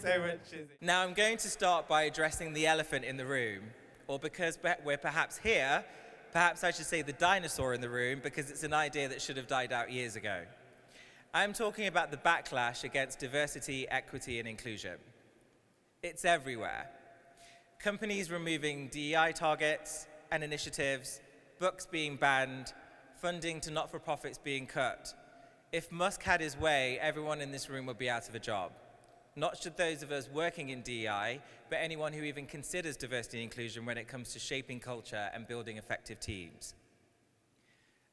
so much, Izzy. Now I'm going to start by addressing the elephant in the room, or because we're perhaps here, perhaps I should say the dinosaur in the room, because it's an idea that should have died out years ago. I'm talking about the backlash against diversity, equity, and inclusion. It's everywhere. Companies removing DEI targets and initiatives, books being banned, funding to not-for-profits being cut. If Musk had his way, everyone in this room would be out of a job. Not just those of us working in DEI, but anyone who even considers diversity and inclusion when it comes to shaping culture and building effective teams.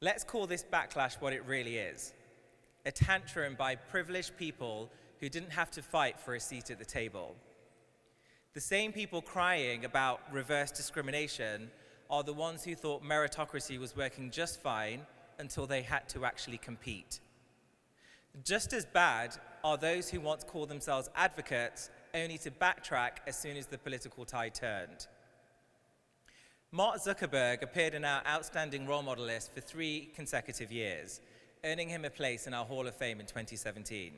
Let's call this backlash what it really is: a tantrum by privileged people who didn't have to fight for a seat at the table. The same people crying about reverse discrimination are the ones who thought meritocracy was working just fine until they had to actually compete. Just as bad are those who once called themselves advocates only to backtrack as soon as the political tide turned. Mark Zuckerberg appeared in our outstanding role model list for 3 consecutive years, earning him a place in our Hall of Fame in 2017.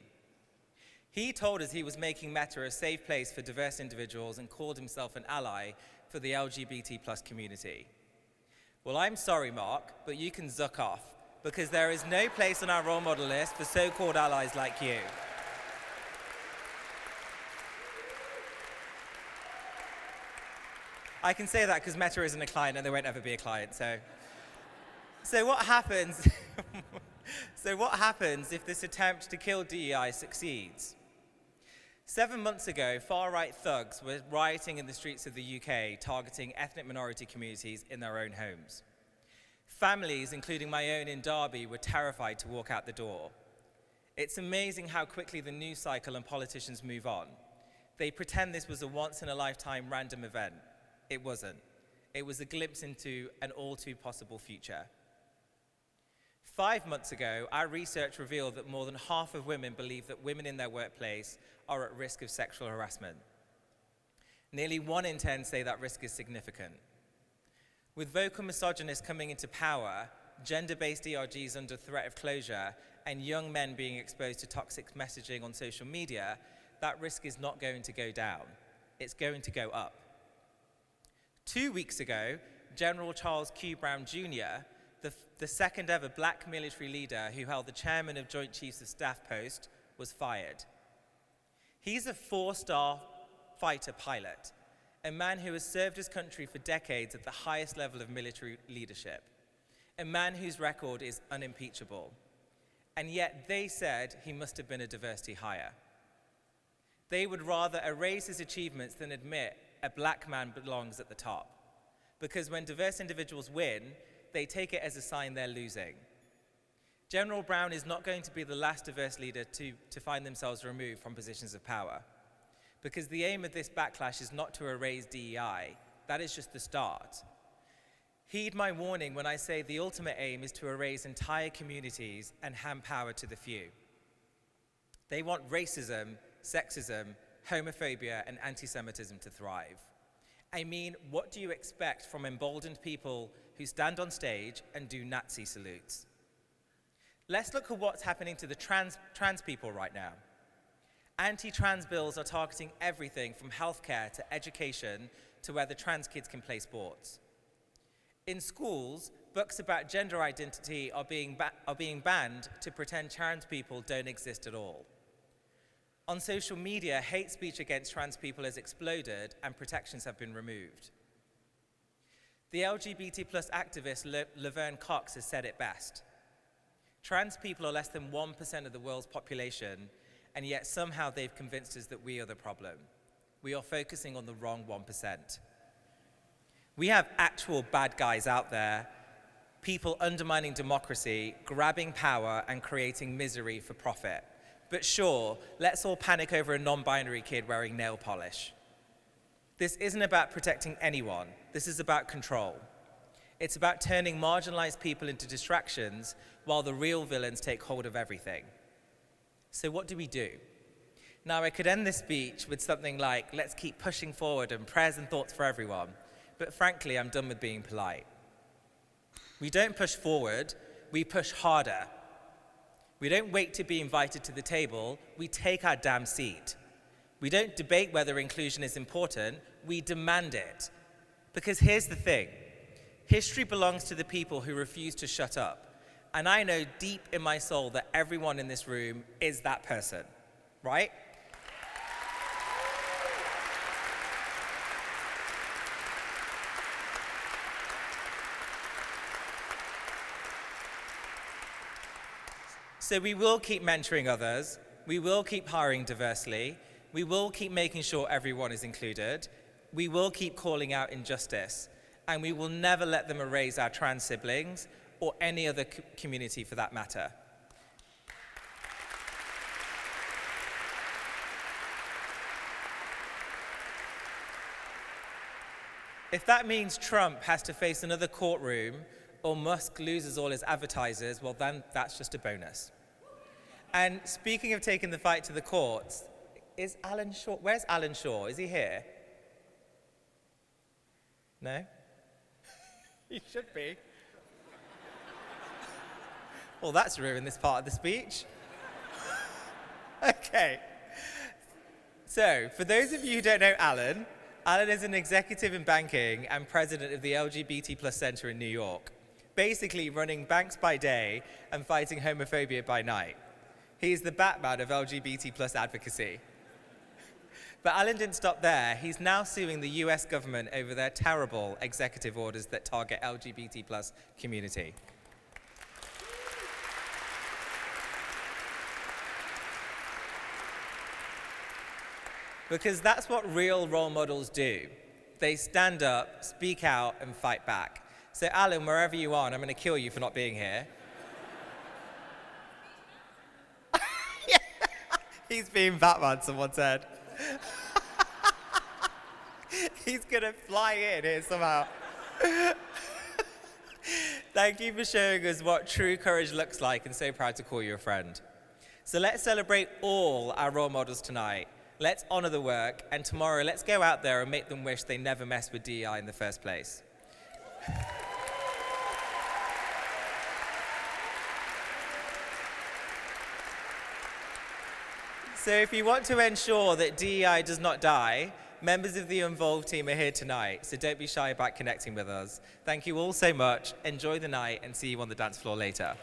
He told us he was making Meta a safe place for diverse individuals and called himself an ally for the LGBT+ community. Well, I'm sorry, Mark, but you can zuck off, because there is no place on our role model list for so-called allies like you. I can say that because Meta isn't a client and they won't ever be a client, so what happens? So what happens if this attempt to kill DEI succeeds? 7 months ago, far-right thugs were rioting in the streets of the UK, targeting ethnic minority communities in their own homes. Families, including my own in Derby, were terrified to walk out the door. It's amazing how quickly the news cycle and politicians move on. They pretend this was a once-in-a-lifetime random event. It wasn't. It was a glimpse into an all-too-possible future. 5 months ago, our research revealed that more than half of women believe that women in their workplace are at risk of sexual harassment. Nearly 1 in 10 say that risk is significant. With vocal misogynists coming into power, gender-based ERGs under threat of closure, and young men being exposed to toxic messaging on social media, that risk is not going to go down. It's going to go up. 2 weeks ago, General Charles Q. Brown Jr., the second ever black military leader who held the chairman of Joint Chiefs of Staff post, was fired. He's a 4-star fighter pilot, a man who has served his country for decades at the highest level of military leadership, a man whose record is unimpeachable. And yet they said he must have been a diversity hire. They would rather erase his achievements than admit a black man belongs at the top. Because when diverse individuals win, they take it as a sign they're losing. General Brown is not going to be the last diverse leader to find themselves removed from positions of power. Because the aim of this backlash is not to erase DEI. That is just the start. Heed my warning when I say the ultimate aim is to erase entire communities and hand power to the few. They want racism, sexism, homophobia, and anti-Semitism to thrive. I mean, what do you expect from emboldened people who stand on stage and do Nazi salutes? Let's look at what's happening to the trans people right now. Anti-trans bills are targeting everything from healthcare to education to whether trans kids can play sports. In schools, books about gender identity are being banned to pretend trans people don't exist at all. On social media, hate speech against trans people has exploded and protections have been removed. The LGBT+ activist Laverne Cox has said it best. Trans people are less than 1% of the world's population, and yet somehow they've convinced us that we are the problem. We are focusing on the wrong 1%. We have actual bad guys out there, people undermining democracy, grabbing power, and creating misery for profit. But sure, let's all panic over a non-binary kid wearing nail polish. This isn't about protecting anyone. This is about control. It's about turning marginalized people into distractions while the real villains take hold of everything. So what do we do? Now, I could end this speech with something like, let's keep pushing forward and prayers and thoughts for everyone. But frankly, I'm done with being polite. We don't push forward, we push harder. We don't wait to be invited to the table, we take our damn seat. We don't debate whether inclusion is important, we demand it. Because here's the thing, history belongs to the people who refuse to shut up. And I know deep in my soul that everyone in this room is that person, right? So we will keep mentoring others, we will keep hiring diversely, we will keep making sure everyone is included, we will keep calling out injustice, and we will never let them erase our trans siblings or any other community for that matter. If that means Trump has to face another courtroom or Musk loses all his advertisers, well then that's just a bonus. And speaking of taking the fight to the courts, is Alan Shaw, where's Alan Shaw? Is he here? No? He should be. Well, that's ruined this part of the speech. Okay. So, for those of you who don't know Alan, Alan is an executive in banking and president of the LGBT+ Center in New York, basically running banks by day and fighting homophobia by night. He's the Batman of LGBT+ advocacy. But Alan didn't stop there. He's now suing the US government over their terrible executive orders that target LGBT+ community. Because that's what real role models do. They stand up, speak out, and fight back. So Alan, wherever you are, and I'm going to kill you for not being here. He's being Batman, someone said. He's going to fly in here somehow. Thank you for showing us what true courage looks like, and so proud to call you a friend. So let's celebrate all our role models tonight. Let's honor the work, and tomorrow let's go out there and make them wish they never messed with DEI in the first place. So if you want to ensure that DEI does not die, members of the Involved team are here tonight, so don't be shy about connecting with us. Thank you all so much, enjoy the night, and see you on the dance floor later.